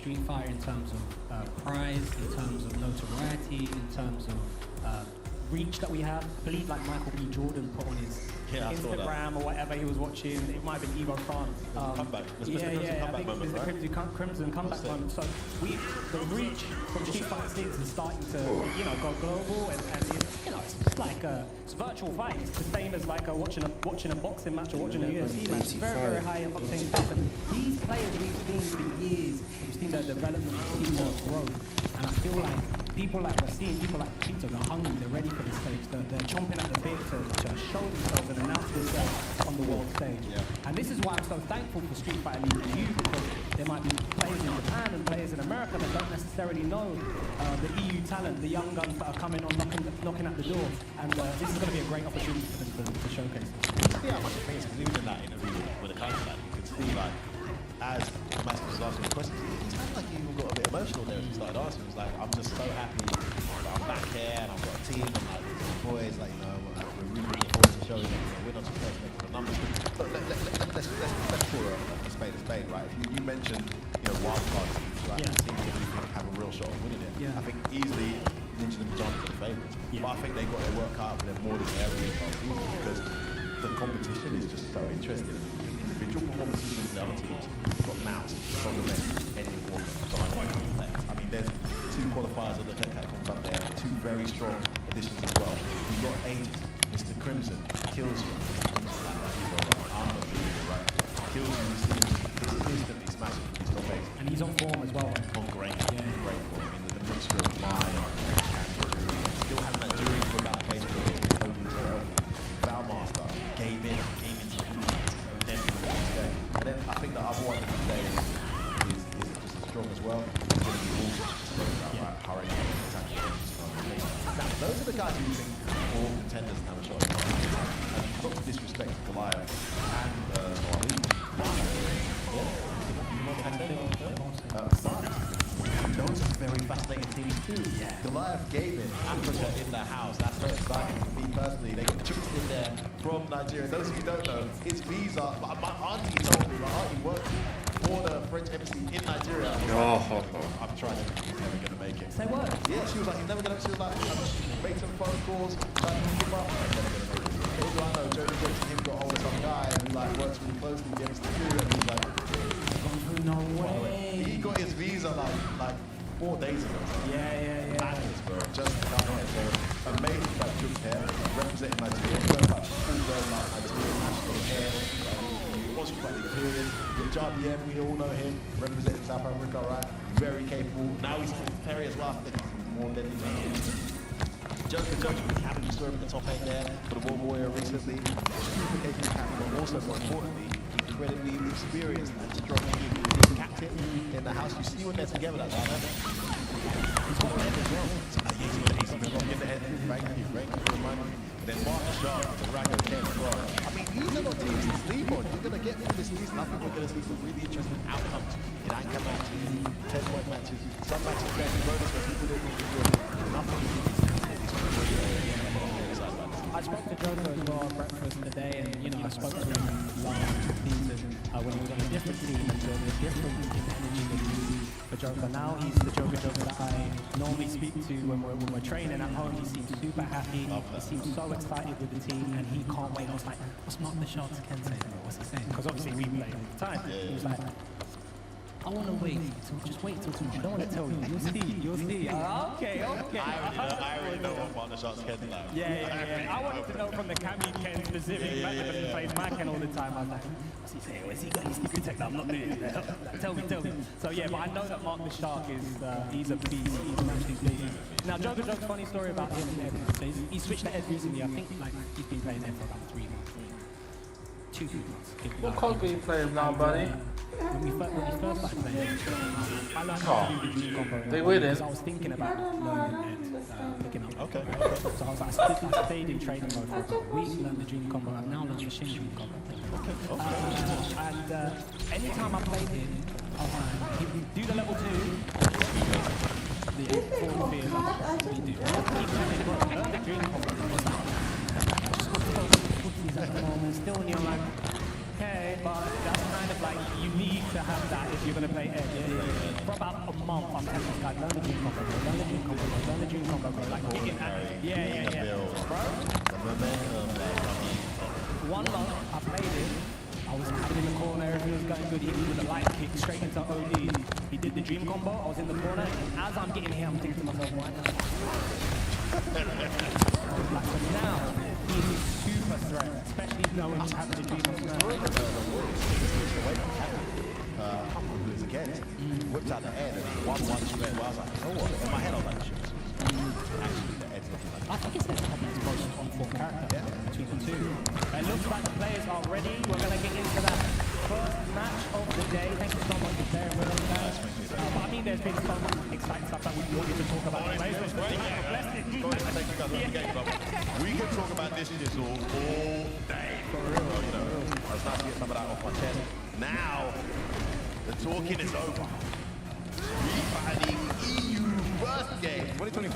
Street Fighter in terms of prize, in terms of notoriety, in terms of reach that we have. I believe like Michael B. Jordan put on his Instagram or whatever he was watching. It might have been Evo France. Comeback. I think it's the Crimson comeback moment. So the reach from Street Fighter 6 is starting to go global, and it's like it's virtual fight. It's the same as like watching a boxing match or watching a UFC match. It's very, very high octane stuff. And these players we've seen for years, we've seen their development, we've seen their growth, and I feel like people like Racine, people like Cheeto, they're hungry, they're ready for the stage, they're chomping at the bit to show themselves and announce themselves on the world stage. Yeah. And this is why I'm so thankful for Street Fighter League for you, because there might be players in Japan and players in America that don't necessarily know the EU talent, the young guns that are coming on, knocking at the door. And this is going to be a great opportunity for them to showcase. Yeah, I think it's even in that interview with the coach, that you could see like, as Master was asking the questions, it sounded like he even got a bit emotional there as he started answering. He was like, I'm just so happy that I'm back here and I've got a team and like the boys, like, we're really looking forward to showing that we're not just first making the numbers. But let's call a spade, right? You mentioned, wildcard teams, like teams that you think have a real shot of winning it. Yeah. I think easily Ninja and John are the favourites. Yeah. But I think they got their work cut out for them more than they ever did because the competition is just so interesting. Individual performances in the other teams got moused from the best any one. I mean, there's two qualifiers of the tech that comes up there, two very strong additions as well. You've got Aegis, Mr. Crimson, kills you. I'm not sure, right? Kills you, you see him instantly smashing his top base. And he's on form as well. On great form. I mean, the mixture of Mai and still having that jury for about a case for Valmaster, gave in and then I think the other one today is just as strong as well. It's going to be all Hurricane. Now, those are the guys who think all contenders have a shot. And not to disrespect Goliath and those are very fascinating teams too. Yeah. Goliath Gaming, Africa in the house. That's very exciting for me personally. They got chips in there from Nigeria. Those of you who don't know, his visa. My auntie told me. My auntie worked for the French embassy in Nigeria. I'm trying to. He's never gonna make it. Say what? Yeah, she was like, he's never gonna. She was like, make some phone calls. Like, give up. I'm never gonna make it. What do I know? Jody Jakes and him got hold of some guy who like works really closely with the embassy too, and he's like, no way. He got his visa like 4 days ago. Yeah. Madness, bro. Just come here. So amazing that Juke's here, representing Nigeria. Very much full-blown Nigerian national hair. He was quite experienced. Jabiem, we all know him, representing South Africa, right? Very capable. Now he's in Perry as well. I think he's more deadly than him. Joker, we haven't disturbed the top 8 there for the World Warrior recently. Super capable captain, but also more importantly, incredibly experienced and strong captain in the house. You see when they're together like that, don't you? He's got a head as well. He's got in the head. Thank you for reminding me. Then Mark Sharp to Rago Ken as well. I mean, these are not teams to sleep on. You're going to get through this season. I think we're going to see some really interesting outcomes in anchor matches, 10-point matches, some matches where bonus where people didn't even do nothing. I spoke to Joker as well at breakfast today, and I spoke to him last season when he was on a different team, and so there's different energy that he uses for Joker. Now he's the Joker that I normally speak to when we're training at home. He seems super happy. He seems so excited with the team, and he can't wait. I was like, what's Mark Michel's Ken saying? What's he saying? Because obviously we play all the time. He was like, I want to wait till tomorrow. I don't want to tell you. You'll see. Okay. I already know what Mark Sharp's Ken's like. Yeah. I wanted to know from the Cammy Ken specific. He plays my Ken all the time. I was like, what's he saying? Where's he got his secret tech that I'm not doing? Tell me. So yeah, but I know that Mark the Shark is, he's a beast. He's an absolute beast. Now, Joker's funny story about him and Ed. So he switched to Ed recently. I think he's been playing Ed for about 3 months. 2 months. What comp are you playing now, buddy? When we first started playing, I learned how to do the Dream combo. They winning. Because I was thinking about learning and picking up. Okay. So I was like, I stayed in training mode for about a week, learned the Dream combo. I've now learned the Shin Dream combo. And anytime I played him, I was like, if you do the level 2, the 4 fears, what do you do? Learn the Dream combo. At the moment, still when you're like, okay, but that's kind of like, you need to have that if you're going to play Ed. For about month, I'm telling this guy, learn the dream combo, bro. Learn the dream combo, bro. Learn the dream combo, bro. Like, kicking at it. Yeah. Bro, the momentum there coming. One long, I played it. I was hiding in the corner, everything was going good. He hit me with a light kick straight into OD. He did the dream combo, I was in the corner, and as I'm getting here, I'm thinking to myself, why not? Like, but now, he's a super threat, especially knowing he's having the dream of smash. Who is against? Whipped out the end and 1-1 straight. Well, I was like, oh what? In my head, I was like, shit. Actually, the Ed's looking like I think it's probably the most on-form character between the two. It looks like the players are ready. We're going to get into that first match of the day. Thank you so much for bearing with us, guys. But I mean, there's been so much exciting stuff that we wanted to talk about. Thank you guys for the game, bro. We can talk about this all day. For real. You know, I was nice to get some of that off my chest. Now, the talking is over. Refining EU first game 2025.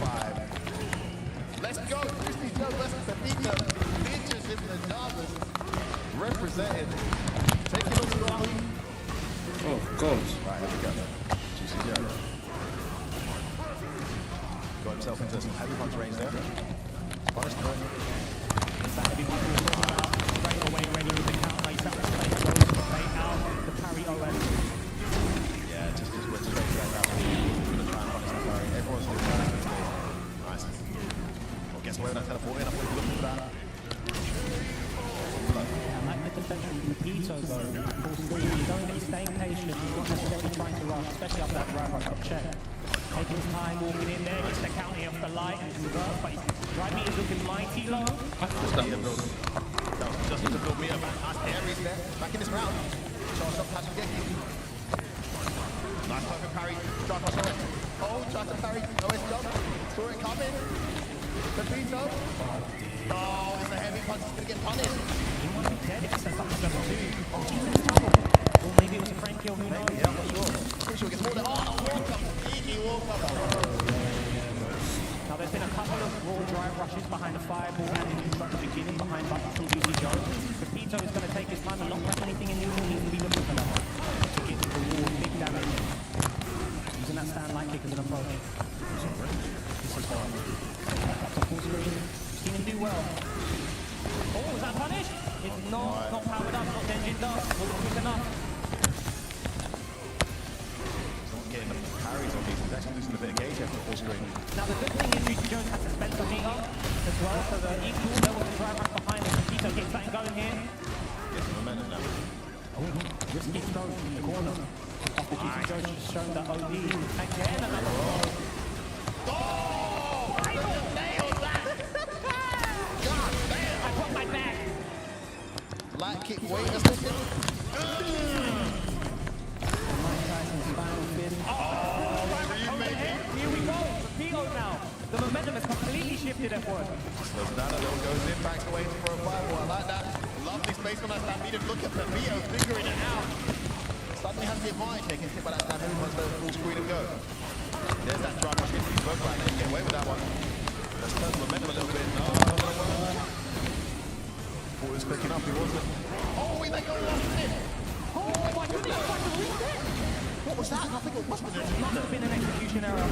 Let's go, Juicy Joe versus Pepito. Bitches in the Jarvis represented. Taking on strong. Oh, God. Right, here we go. Juicy Joe. Got himself into some heavy punch range there. Punished for it. Straight away, ready with the counter. He's out the space, goes to play out the parry OS. Yeah, just went straight to that now. Gonna try and punish that parry. Everyone's doing that these days. Nice. Well, guess where that teleport in? I thought you were looking for that. I like the defense from Pepito, though. He's staying patient. He's not necessarily trying to rush, especially after that drive rush up check. Taking his time, walking in there, gets the counter off the light and reverse, but his drive meter is looking mighty low. That was just to build me up. Nice Aries there. Back in this round. Charge up Tachigeki. Nice perfect parry. Drive rush OS. Oh, tries to parry. OS jump. Saw it coming. Pepito. Oh, it's a heavy punch. He's going to get punished. He might be dead if he sets up his level 2. Oh, he's in trouble. Or maybe it was a friend kill, who knows? Yeah, I'm not sure. Pretty sure it gets more than... Oh, walk up. Sneaky walk up. Now there's been a couple of raw drive rushes behind the fireball and at the beginning behind Button from Juicy Joe. Pepito is going to take his time and not press anything in neutral. He's going to be looking for that to get the raw big damage. Using that stand light kick as an approach. This is that's a full screen. Seen him do well. Oh, was that punished? It's not powered up, not engined up. Wasn't quick enough. Getting the parries on these. He's actually losing a bit of gauge after full screen. Now the good thing is Juicy Jones has to spend some meter as well, so the equal there was a drive rush behind him. Pepito gets something going here. Gets the momentum now. Just keeps going in the corner. After Juicy Jones has shown that OD again another roll. Oh! Nailed that! God damn! I put my back. Light kick, wait a second. Mike Tyson's final spin. Here we go. Pepito now. The momentum has completely shifted at work. Slows down a little, goes in, backs away for a fireball. I like that. Lovely space on that stand. Medium look at Pepito, figuring it out. Suddenly has the advantage. They can hit by that stand. Everyone's there full screen and go. There's that drive rush into both right. They get away with that one. Let's turn the momentum a little bit. No. Thought he was picking up, he wasn't. Oh, wait, they go lost it. Oh my goodness, what the reset? What was that? I think it must have been Must have been an execution error.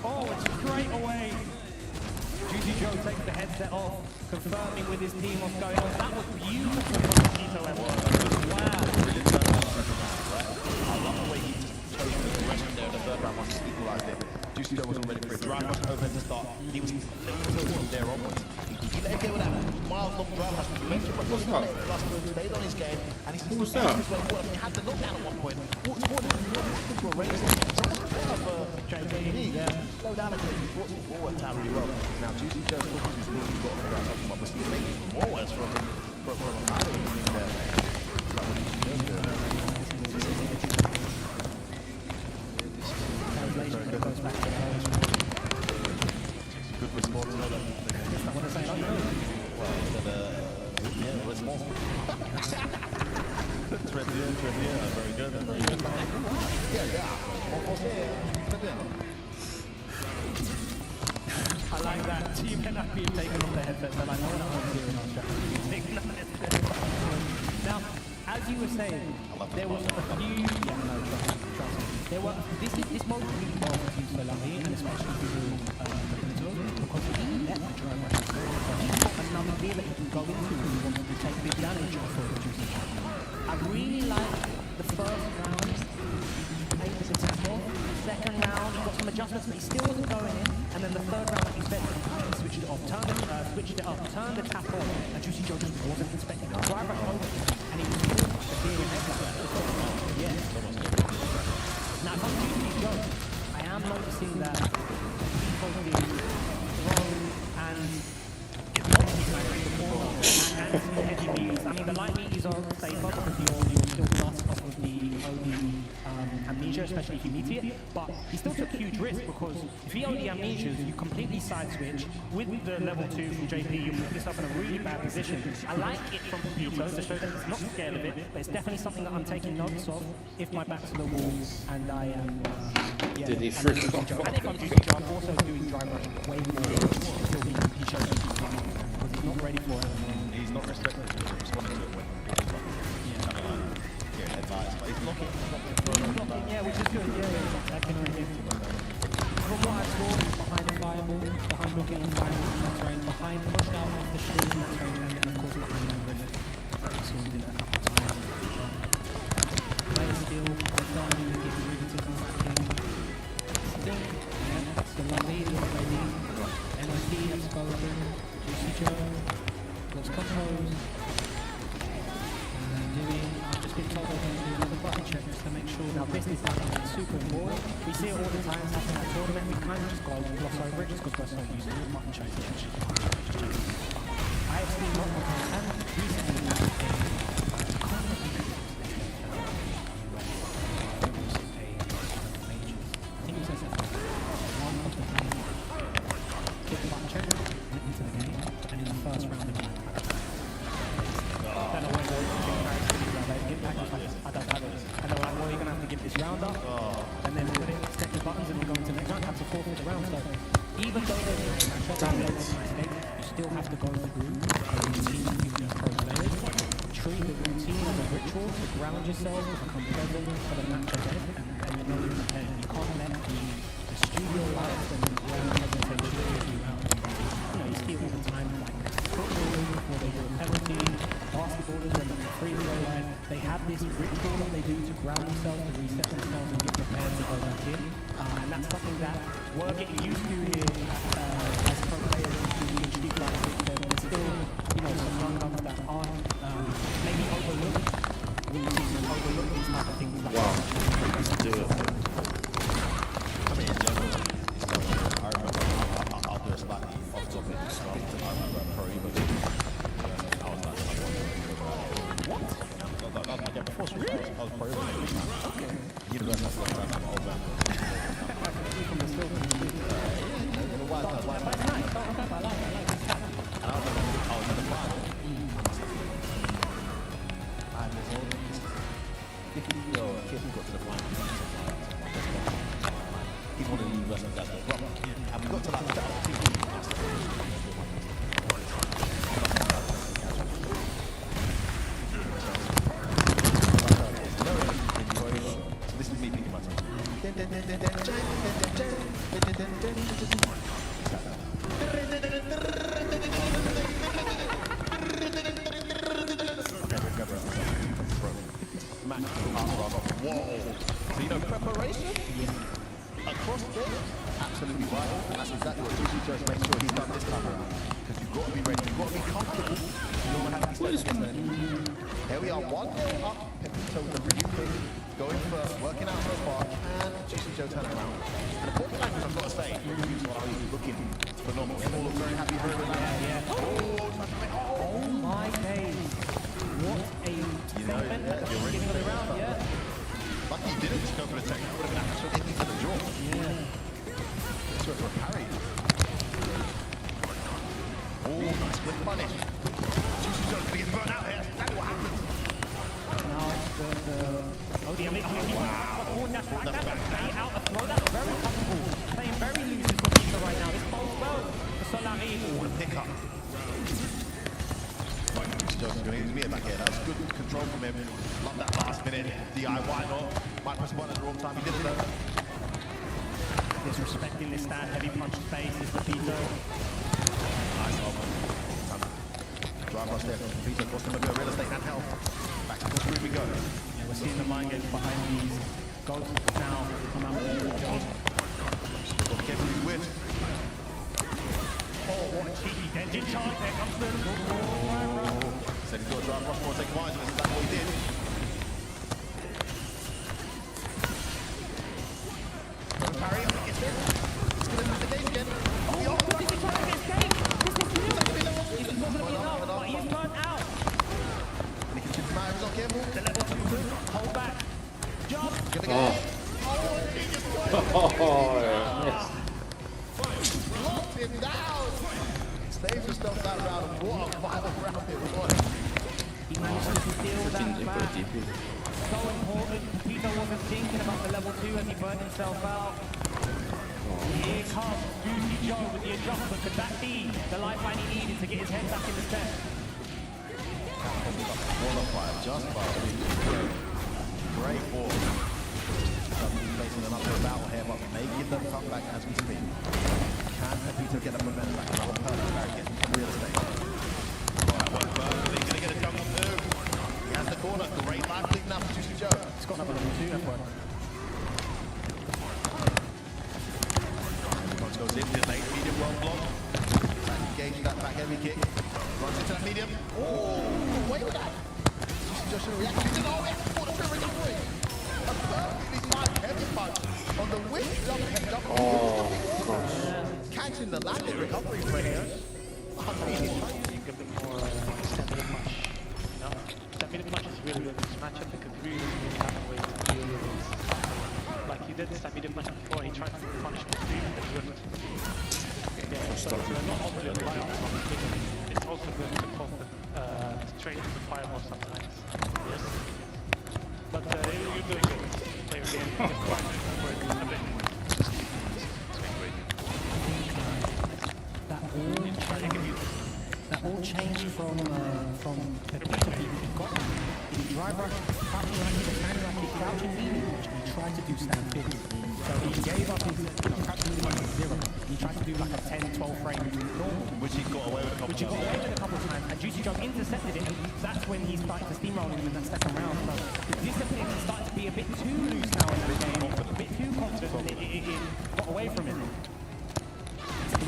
Oh, it's straight away. Juicy Joe takes the headset off, confirming with his team what's going on. That was beautiful from Pepito at work. Wow. Really turned around I love the way he just chose the progression there in the third round once he equalised it. Juicy Joe wasn't ready for it. Drive rush open to start. He was from there onwards. He let him get with that mild long drive rush you mentioned, but he stayed on his game and he What was that? He had the knockdown at one point. Walked forward and he went into a race. Slow down a bit. He brought it forward really well. Now Juicy Joe's looking his moves. He's got to figure out something up. But he's making more worse from a battle in there. Goes back to the house. Good response. I want to say, Yeah, response. Très bien, very good. Yeah. I like that. Team cannot be taken off the headsets. They're like, no, we're not going to do it on strategy. Now, as you were saying, there was a few. Yeah, no, trust me. There were. This mode really well to Solari, and especially to Benito, because he let the drone rush go. So he's got another gear that he can go into if he wants to take big damage off of the Juicy J. I really like the first round. Take this attack off. Second round, he got some adjustments, but he still wasn't going in. And then the third round, like you said, he switched it off, switched it up, turned the tap on, and Juicy Joe just wasn't expecting it. Driver over, and he was still severe in headlight. Yeah. Now, if I'm Juicy Joe, I am noticing that he's probably thrown and some heavy meats. I mean, the light meat is all safer because you're still plus off of the OD amnesia, especially if you meet it. But he still took huge risk because if he OD amnesias, you completely side switch. With the level 2 from JP, you put yourself in a really bad position. I like it from Pepito to show that he's not scared of it, but it's definitely something that I'm taking notes of if my back's to the wall and I am. Did he freak off? And if I'm Juicy Joe, I'm also doing dry rush way more until he shows me because he's not ready for it. He's not respecting it, he's responding to it when he's coming on. Hearing advice, but he's blocking. Yeah, which is good. Yeah, I can really from what I saw, behind the fireball, behind looking and fireball in that terrain, behind pushed out off the shield in that terrain, and then of course behind the river. So we did that a couple of times. Play still, they're starting to get really to this game. I think, yeah, that's the one lead, what they need. NIP has spoken, Juicy Joe, looks composed. I've just been told they're going to do another button check just to make sure. Now this is super important. We see it all the time happen at tournament. We kind of just go and gloss over it just because we're so used to it. Button check. I have seen multiple times and recently I think it says that one of the players took the button check, went into the game, and in the first round of the game. I don't know when I don't have it. And they're like, well, you're going to have to give this round up. And then put it, set the buttons, and we'll go into the next round. Have to forfeit the round. So even though there's a mistake, you still have to go through a routine with these pro players. Treat the routine as a ritual to ground yourself, to become present for the match ahead, and you know you're prepared. You can't let the studio lights and the ground presentation give you out. You know, you see it all the time, like football, where they do a penalty, basketballers when they're free throw line, they have this ritual that they do to ground themselves, to reset themselves and get prepared to go back in. And that's something that we're getting used to here as pro players in street life. There's still, you know, some young that aren't maybe overlooked. We overlook these type of things. Wow, let's do it. I mean, it's general. I remember, I'll do a slightly off topic stuff. I remember Pro Evo. I was like, what? That was my game before. Really? I was Pro Evo. Okay. University of South Carolina, my old band. And I was in the final. And there's all these. If we got to the final, he's one of the universities that's their brother. And we got to like the So this is me picking myself. Whoa. So you know preparation? Across the game, absolutely vital. And that's exactly what Juicy Joe makes sure he's done this time around. Because you've got to be ready, you've got to be comfortable. You don't have to be Here we are, 1-0 up. Pepito with a really quick, going first, working out first part, and Juicy Joe turning around. And the body language, I've got to say, looking phenomenal. They all look very happy, very relaxed. Oh my days. What a statement at the beginning of the round, yeah. Lucky he didn't just go for the take. That would have been absolutely for the jaw. Yeah. Just went for a parry. Oh, nice flip punish. Juicy Joe's going to get burnt out here. That's what happens. Now that's back out a throw. That's very comfortable. Playing very loose with Pepito right now. This bodes well for Solari. Oh, what a pickup. Joseph's going to need to back here. That was good control from him. Love that last minute DIY not. Might press button at the wrong time. He did it though. Disrespecting this stand, heavy punch space is Pepito. Nice over. Drive rush there from Pepito. Cost him a bit of real estate and health. Back to the group we go. Yeah, we're seeing the mind games behind these ghosts now come out with the job. Got Kevin with. Oh, what a cheeky engine charge. There comes the Said he's got to drive rush more, take advantage of this. That's what he did. Parry, I think it's it. He's going to tap the game again. Oh, this is trying to escape. This is new. This is not going to be enough, but he's burnt out. And he can shoot from out. He's not careful. The level 2 hold back. Jump. Gonna get hit. He just Oh, yeah, missed. locked him down. Saves himself that round. What a final round it was. He managed to steal that Input back. DP. So important. Pepito wasn't thinking about the level 2 as he burnt himself out. Here comes Juicy Joe with the adjustment. Could that be the lifeline he needed to get his head back in the set? Qualified just by great ball. Facing an uphill battle here, but making them come back as we speak. Can Pepito get the momentum back? Another perfect barrier getting some real estate. That worked perfectly. Gonna get a jump move. He has the corner. Great life lead now for Juicy Joe. He's got another level 2 F1. Punch goes in, the late medium well blocked. Engaging that back heavy kick. Runs into that medium. Oh, away with that. Juicy Joe should have reacted. He didn't know it. For the free recovery. A perfectly timed heavy punch on the whip jump and jump. Oh, gosh. Catching the landing recovery for him. Using a bit more stamina punch. You know, stamina punch is really good in this matchup because we really have a way to deal with it. Like he did stamina punch before, he tried to punish the stream and it wouldn't. Yeah, so it's not only a fire on something, it's also good to call the straight to the fireball sometimes. Yes. But you're doing good. Play your game. Just try to for it a bit. That all changed from Pepito. He got him. He drive rush, crouching around, he was standing like he crouching medium, which he tried to do stand 50. So he gave up his crouching medium to 0. He tried to do like a 10, 12 frame normal. Which he got away with a couple Which he got away with a couple of times, and Juicy Joe intercepted it, and that's when he started to steamroll him in that second round. So the discipline started to be a bit too loose now in that game, a bit too confident, and it got away from him.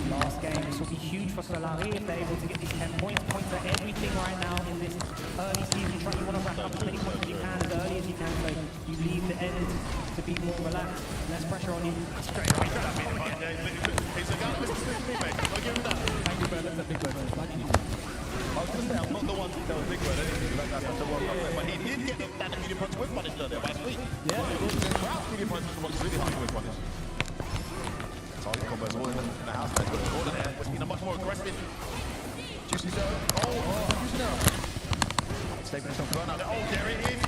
Last game, this will be huge for Solari if they're able to get these 10 points. Points are everything right now in this early season. You want to rack up as many points as you can, as early as you can, so you leave the end to be more relaxed, less pressure on you. straight away. He's a guy, this is me, mate. I'll give him that. Thank you, Bird. That's a big word. Thank you. I was going to say, I'm not the one to tell Big Bird anything. That's such a World Cup player. But he did get the standard medium punch with punish earlier last week. Yeah, it is. The crowd medium punch was the one who's really hard with punish. Target combos all in the house. But good order there. We're seeing a much more aggressive Juicy Joe. Juicy Joe. Saving some burn out there. Oh, there it is.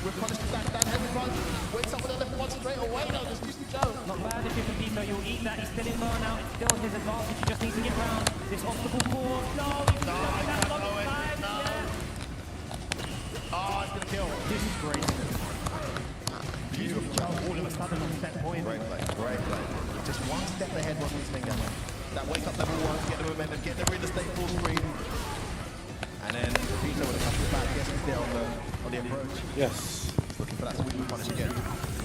We're punishing back that heavy punch. Wakes up with a left one straight away now. Just Juicy Joe. Not bad if you're Pepito, you'll eat that. He's still in burnout. It's still his advantage. He just needs to get round this obstacle course. No, he's not that long time. No. Oh, it's going to kill. This is great. Beautiful. All of a sudden on set point. Great play, great play. Just one step ahead was his finger. That wake up level 1, get the momentum, get the real estate full screen. And then Pepito with a couple of back, yes, he's there on the approach. Yes. Looking for that sweep punish again.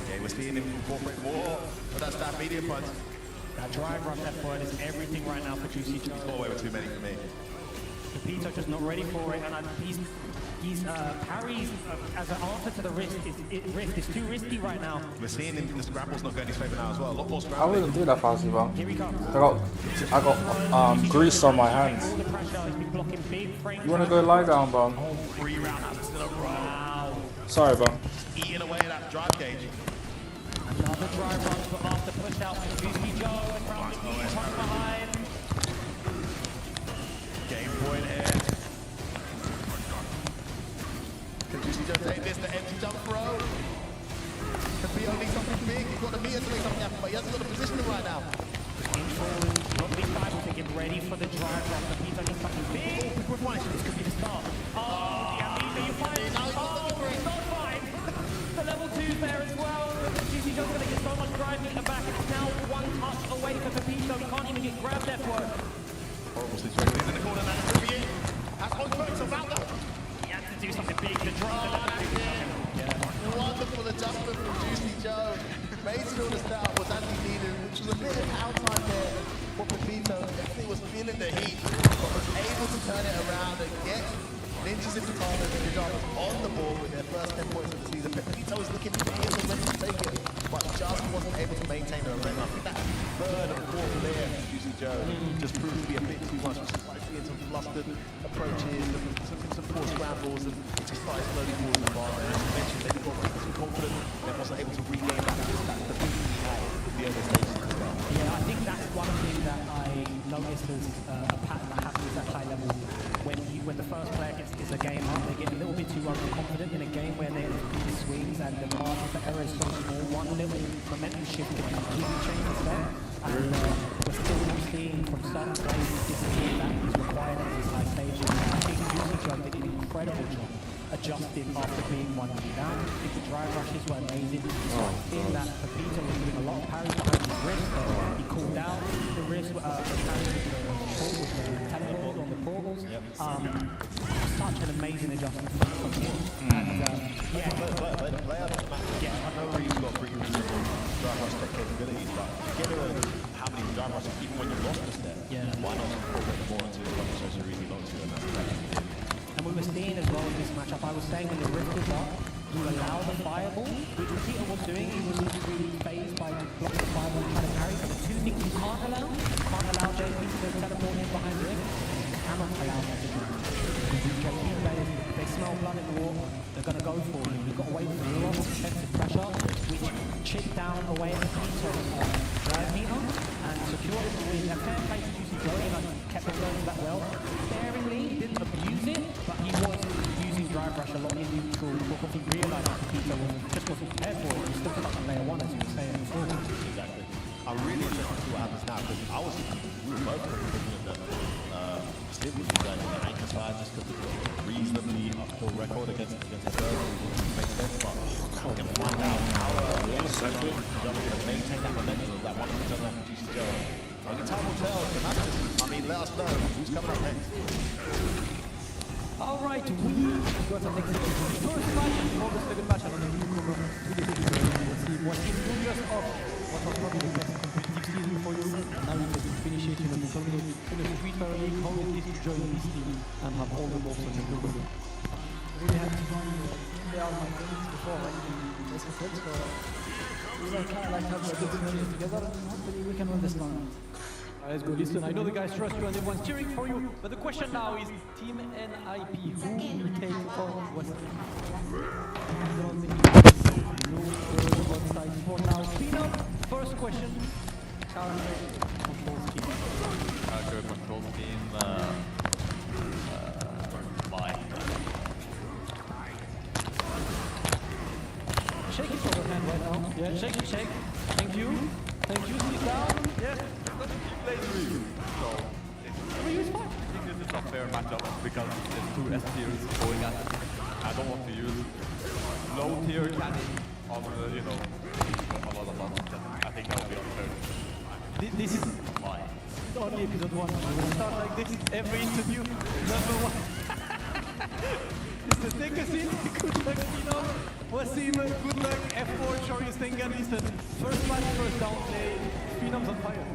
Okay, we're seeing him incorporate more of that stab medium punch. That drive rush F1 is everything right now for Juicy Joe. Got away with too many for me. Pepito just not ready for it, and he's parries as an answer to the wrist is too risky right now. We're seeing him, the scrapple's not going his favour now as well. A lot more I scrambling. wouldn't do that, Fauzi, bro. Here he comes. I got grease on my hands. All the pressure, he's been blocking big frames. You wanna go lie down, bro? 3 rounds in a row. Wow. Sorry, bro. Eating away that drive gauge. Another drive rush, but after push out from Juicy Joe and from the from behind. Game point here. Can Juicy Joe take this? The empty jump throw. Could be only something big. He's got the meter to make something happen, but he hasn't got the positioning right now. Rugby 5 will get ready for the drive rush. Pepito needs something big. With one, This could be the start. Oh, there as well. Juicy Joe's going to get so much drive meter back, and it's now one touch away for Pepito. He can't even get grabbed there for it. Horrible situation. He's in the corner now. Rivier has conquered himself out though. He had to do something big to drive. Wonderful adjustment from Juicy Joe. Made sure the start was as he needed, which was a bit of out time there for Pepito. Definitely was feeling the heat, but was able to turn it around and get Ninjas in Katana and Pajamas on the board with their first 10 points of the season. Pepito was looking for his already to take it, but just wasn't able to maintain the momentum. I think that third and fourth layer from Juicy Joe just proved to be a bit too much. Just started seeing some flustered approaches, some poor scrambles, and it just started slowly falling apart. And as you mentioned, they got too confident and wasn't able to regain that defeat he had in the early stages as well. Yeah, I think that's one thing that I noticed as a pattern that happens at high level. When the first player gets a game up, they get a little bit too overconfident in a game where there's big swings and the margin for error is so small. One little momentum shift can completely change the step. And we're still not seeing from certain players the discipline that is required at these high stages. I think Juicy Joe did an incredible job adjusting after being 1 down. I think the drive rushes were amazing. In that Pepito was doing a lot of parries behind his wrist. He called out the wrist, the parries with the teleport on the portals. Such an amazing adjustment from him. And yeah, I know Reeves got pretty reasonable drive rush step capabilities, but given how many drive rushes, even when you've lost a step, why not incorporate more into it? So it's really not to, and that's exactly. and we were seeing as well in this matchup, I was saying when the rift was up, you allow the fireball, which Pepito was doing, he was really phased by blocking the fireball and trying to parry. But the two things you can't allow JP to teleport in behind the ring, you cannot allow that to do. If they smell blood in the water, they're going to go for you. You've got to wait for a lot of defensive pressure, which chipped down away at Pepito's drive meter and secured it to win. And fair play to Juicy Joe, kept it going that well. Sparingly, didn't abuse it, but he was using drive rush a lot in neutral because he realised that Pepito just wasn't prepared for it. He was still stuck on layer 1, as you were saying before. Exactly. I'm really interested to see what happens now because we were both thinking that Steve would be going on the anchor side just because it's a reasonably uphill record against the third, which makes sense. But we can find out how Jump's going to maintain that momentum of that one of the Juicy Joe. Only time will tell. Let us know who's coming up next. All right, we got a next first match for the second match. I don't know newcomer to the season. Let's see what is 2 years off. What was probably the best competitive season for you. And now you can finish it in the Twitter League. How is this to join this team and have all the balls on your group? Really happy to join you. They are my friends before when we were friends, so we were kind of like having a good journey together, and hopefully we can win this tournament. Let's go. Listen, I know the guys trust you and everyone's cheering for you, but the question now is Team NIP, who will take on West? For now, Phenom, first question. Character control scheme. Character control scheme. Shake it for the hand right now. Yeah, shake it, shake. Thank you. Thank you. Sit down. Yeah, he plays Ryu. So it's I think this is a fair matchup because there's two S tiers going at it. I don't want to use low tier cannon on a lot of buttons. I think that would be unfair. This is why. Only episode 1. We'll start like this every interview. Number 1. Just take a seat. Good luck, Phenom. Wasim, good luck. F4, Chorius, Tengan, listen. First match, first down play. Phenom's on fire.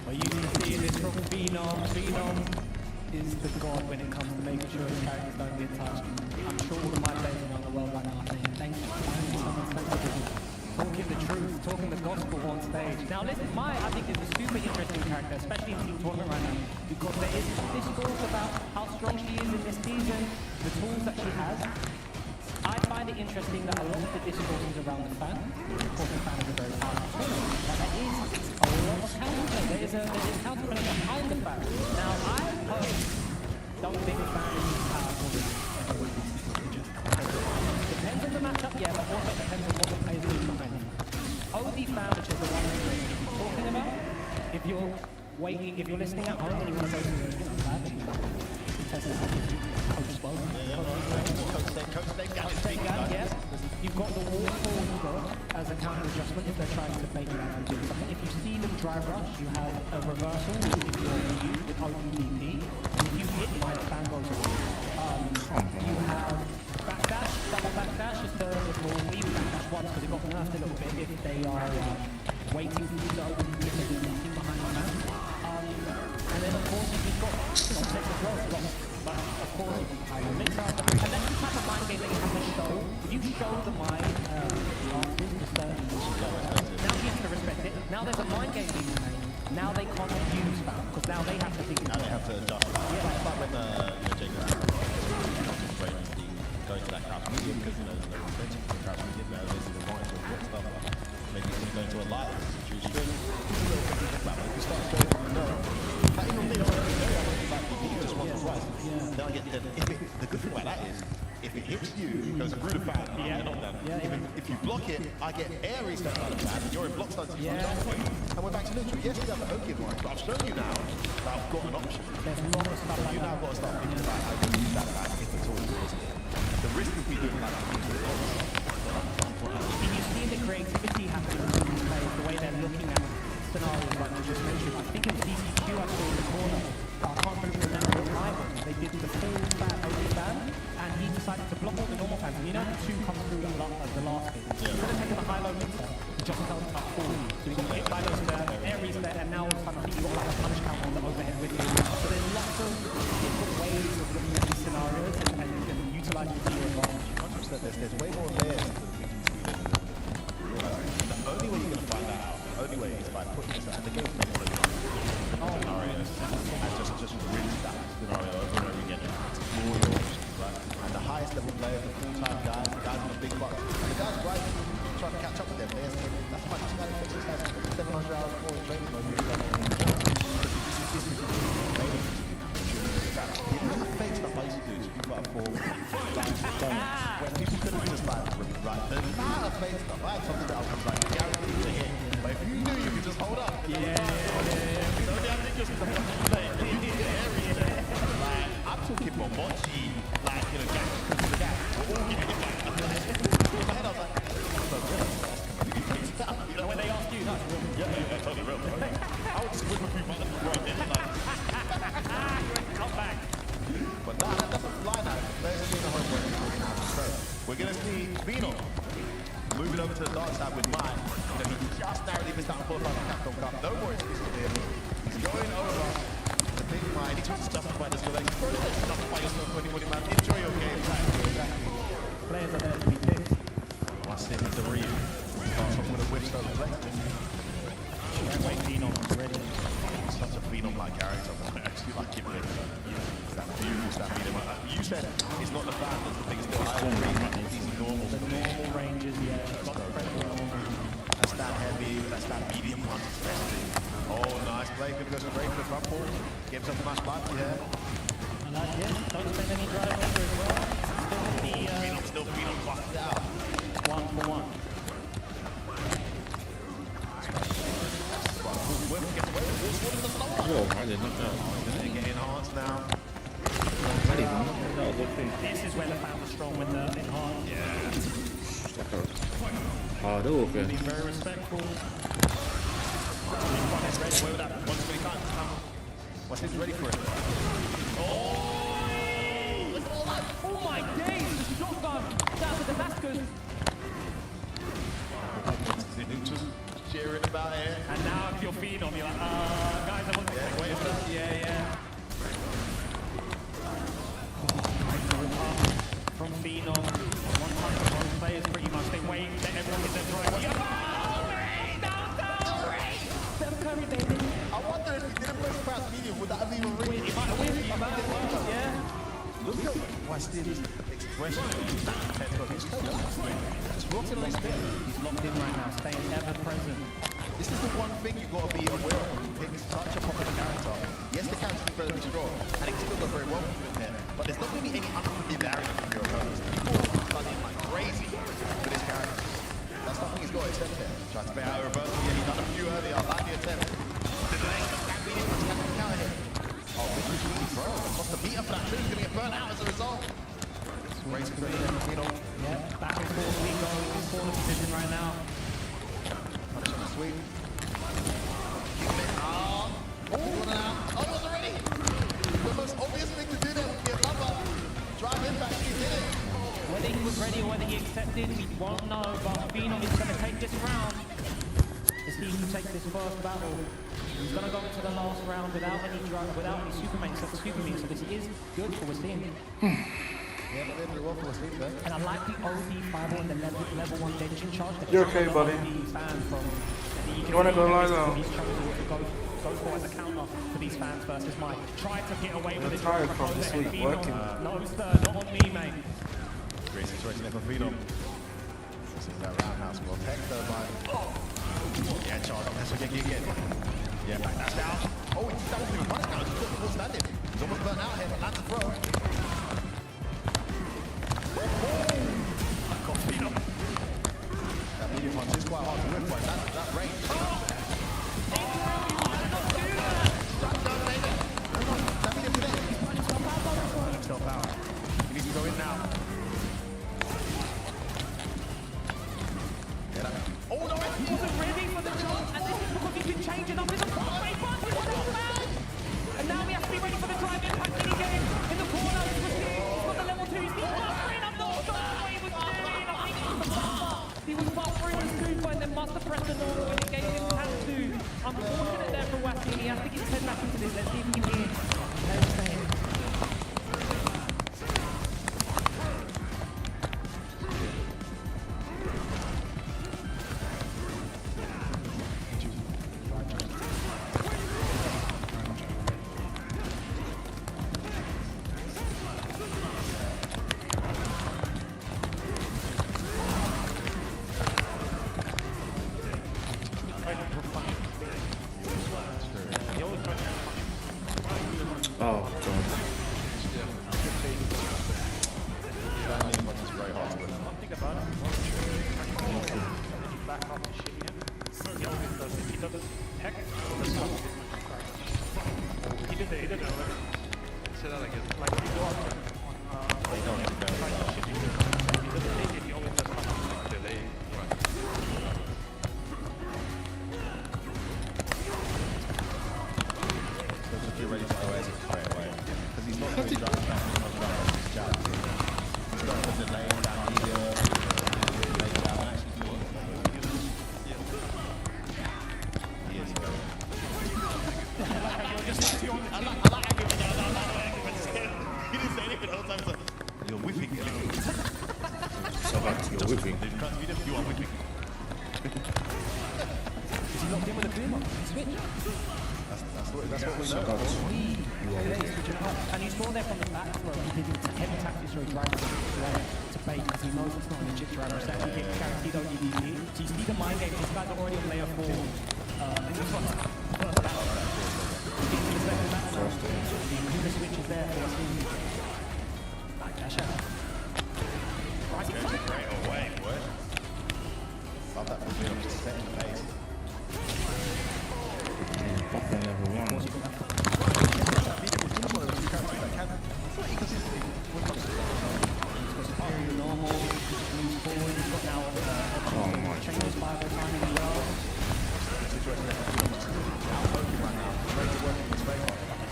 Well, you can see this from Phenom. Phenom is the god when it comes to making sure his characters don't get touched. I'm sure all of my players around the world right now are saying thank you. Finally, someone's talking the truth, talking the gospel on stage. Now, listen, Mai, I think, is a super interesting character, especially in Team Tournament right now, because there is discourse about how strong she is in this season, the tools that she has. I find it interesting that a lot of the discourse is around the fan. Of course, the fan is a very powerful tool, but there is a lot of counterplay. There is counterplay behind the fan. Now, I personally don't think the fan is as powerful as everyone thinks. Depends on the matchup, yeah, but also depends on what the players do behind them. OD fan, which is the one that we're talking about, if you're listening at home and you want to go to the lab, Tesla Coach Spoke. Coach Take that, yes. You've got the wall forward though as a counter adjustment if they're trying to fake it out and do something. If you see them drive rush, you have a reversal if you're used with OTDP. And if you hit my fan goes away. You have backdash, double backdash is the rule. Even backdash once because it got nerfed a little bit if they are waiting for you to open if they're doing nothing behind the man. And then of course you've got object as well. But of course, I will mix up. And that's the type of mind game that you have to show. If you show the mind, now you have to respect it. Now there's a mind game being played. Now they can't use that because now they have to think. Now they have to adjust. Yeah, it's like when Jacob going to that crouch medium because there's no extension to the crouch medium. Now this is a point to what stuff. Maybe he's going to go into a light. If you start straight from the nose, just one twice. Then I get the good thing about that is if it hits you, it goes through the fan. If you block it, I get air reset out of the fan. You're in block stance. And we're back to neutral. Yes, we have the Oki one, but I've shown you now that I've got an option. There's a lot of stuff like You now got to start thinking about how you use that back if it's always possible. The risk of me doing that you see the creativity happening in these players, the way they're looking at scenarios like you just mentioned. I think in DCQ I saw in the corner, I can't remember what rival. They did the full fan, and he decided to block all the normal fans. And you know the two come through the last bit. Instead of taking the high-low mixer, he just held it up forward. So he got hit by those areas there, and now all of a sudden I think you got like a punch count on the overhead with you. So there's lots of different ways of looking at these scenarios and utilising it to your advantage. There's way more layers to the The only way you're going to find that out, the only way is by putting this at the game scenarios and just rinse that scenario over and over again. Explore your options, right? And the highest level players, the full-time guys, the guys on the big bucks, and the guys right trying to catch up with them. That's why this guy fixes has 700 hours more in training over here. Fake stuff I used to do to people at 4. When people couldn't just like, right, the amount of fake stuff, I had something that I was like, guaranteed to hit. But if you knew you could just hold up. I'm talking Momochi, like, you know, gang, we're all getting it back. In my head, I was like, You know, when they ask you, that's real. yeah, totally real. I would just whip a few buttons right there, like, Come back. but nah, that doesn't fly now. Players are doing the homework. So, we're going to see Vino moving over to the dark side with mine. You know, he just narrowly missed out on qualifying for Capcom Cup. No more excuses for him. He's going over to big mine. He tries to justify this selection. Justify yourself, anybody, man. Enjoy your game. Exactly. Players are there to be picked. Once in the Ryu. Starts off with a whip stone reflection. Wait, Dino, ready. Such a phenom-like character. I actually like him. That view, that medium. You said it's not the fan that's the biggest deal. I agree. He's normal. The normal ranges, yeah. Got the pressure on. That's that heavy, that's that medium one especially. Oh, nice play. Good goes straight for the front ball. Gives up a nice life here. I like it. Don't spend any drive over as well. Still the Phenom busted out. 1 for 1. Yo, I did not know. They get enhanced now. This is where the fans are strong when they're enhanced. Ah, det åker. Be very respectful. Away with that. Once many times. What's this ready for it? Oh my days! The shotgun down to Damascus. Just cheering about here. And now if you're Phenom, you're like, guys, I want to Wait a minute. Yeah. From Phenom, 100 players pretty much. They wait, let everyone get their drive. Steph Curry, baby. I wonder if he didn't play crouch medium, would that have even reached? He might have win, yeah. Look at Weston's expression. Just rocking like this. He's locked in right now, staying ever present. This is the one thing you've got to be aware of. It's such a popular character. Yes, the character's incredibly strong, and it still does very well with him here. But there's not going to be any unfamiliarity from your opponents. People are studying like crazy for this character. That's something he's got to accept here. Tries to play out a reversal. Yeah, he's done a few earlier. I like the attempt. Delaying the back medium, counter hit. Oh, this is What's the meter for that move? He's going to get burnt out as a result. Race for Yeah, back and forth we go in corner position right now. Sweet. Oh, it was already. The most obvious thing to do there would be a bumper. Drive impact, he did it. Whether he was ready or whether he accepted, we won't know, but Phenom is going to take this round. It's he who takes this first battle. He's going to go into the last round without any Superman except for Superman, so this is good for Wasim. Yeah, but they're doing well for Wasim there. And I like the OD fireball and the level 1 density charge. You're okay, buddy. You wanna go lie down? He's chosen to go for as a counter for these fans versus Mike. Try to get away with it. tired from this week working. No, sir, not on me, mate. Great situation there for Phenom. This is that roundhouse will take the line. Yeah, charge up. That's what you get. Yeah, back that's down. Oh, that wasn't even punished now. He's full standing. He's almost burnt out here, but lands a throw. Got Phenom. That medium punch is quite hard to whip, but that range. That medium today. Himself out. He needs to go in now. Oh no, He wasn't ready for the charge, and this is because he's been changing up his pathway, but he's so bad. And now he has to be ready for the drive impact that he gave in the corner. He's got the level 2, he's buffering. I'm not sure what he was doing. I think it was the buffer. He was buffering the super and then must have pressed the normal when he gave him tap 2. Unfortunate there for Wasim. He has to get his head back into this. Let's see if he can hear. Let's say. Oh, God. Something about him. Back off the shit again. He always does it. He doesn't heck. He did it already. Say that again. Like he go up on he doesn't take it, he always does something. Delay. So if you're ready to go as it straight away. Because he's not really driving back, he's not driving his jab. He's got the delay down media, delay down actually. He is very. I like how you're he didn't say anything the whole time. He's like, you're whipping it. So back to your whipping. You are whipping. Is he locked in with a Kuma? Switch. That's what we know. And you saw there from the back throw, he did heavy tactics for his right to bait because he knows it's not a legit driver. So he gets guaranteed ODDP. So you see the mind game, these guys are already on layer 4. And this one's first battle. Into the second battle now. The Kuma switch is there for us. Like dash out. Straight away, boy. Love that from Phenom, just setting the pace. Fucking level 1. Normal, moves forward, he's got now changes by the time in the yard.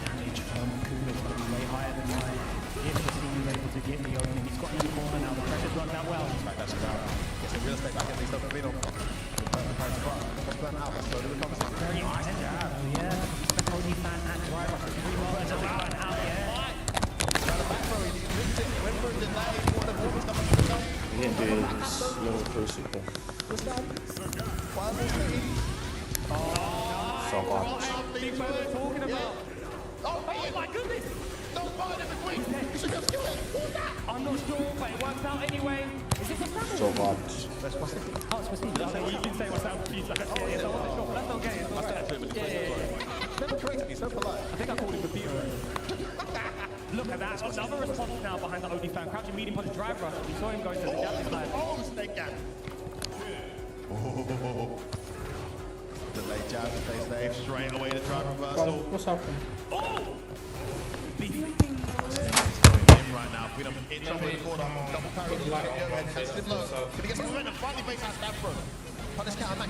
Damage from Kuma is going to be way higher than mine. If the team is able to get the opening, he's got in the corner now, the pressure's worked out well. That's about gets some real estate back at least up at Phenom. Burn out, so the recovery. Very nice jab, yeah. The Cody fan and driver. Burn out, yeah. He didn't do his level 3 super. So hard. Big man they're talking about. Oh my goodness! Don't buy it every week. You should just kill it. What's that? I'm not sure, but it works out anyway. Is this a family? So hard. Oh, it's Wasim. Well, you did say what's up, please. Like, yeah, so I wasn't sure, but that's okay. It's all right. Yeah. Never corrected me, so polite. I think I called him the beater. Look at that. Another response now behind the OD fan. Crouching medium punch drive rush. We saw him going to the jab this time. Oh, snake gap. Oh. Delayed jab, stay safe. Straight away the drive reversal. What's happening? Oh! right now. Freedom in trouble in the corner. Double parry. Can he get some momentum? Finally makes that stab throw. Punish counter Max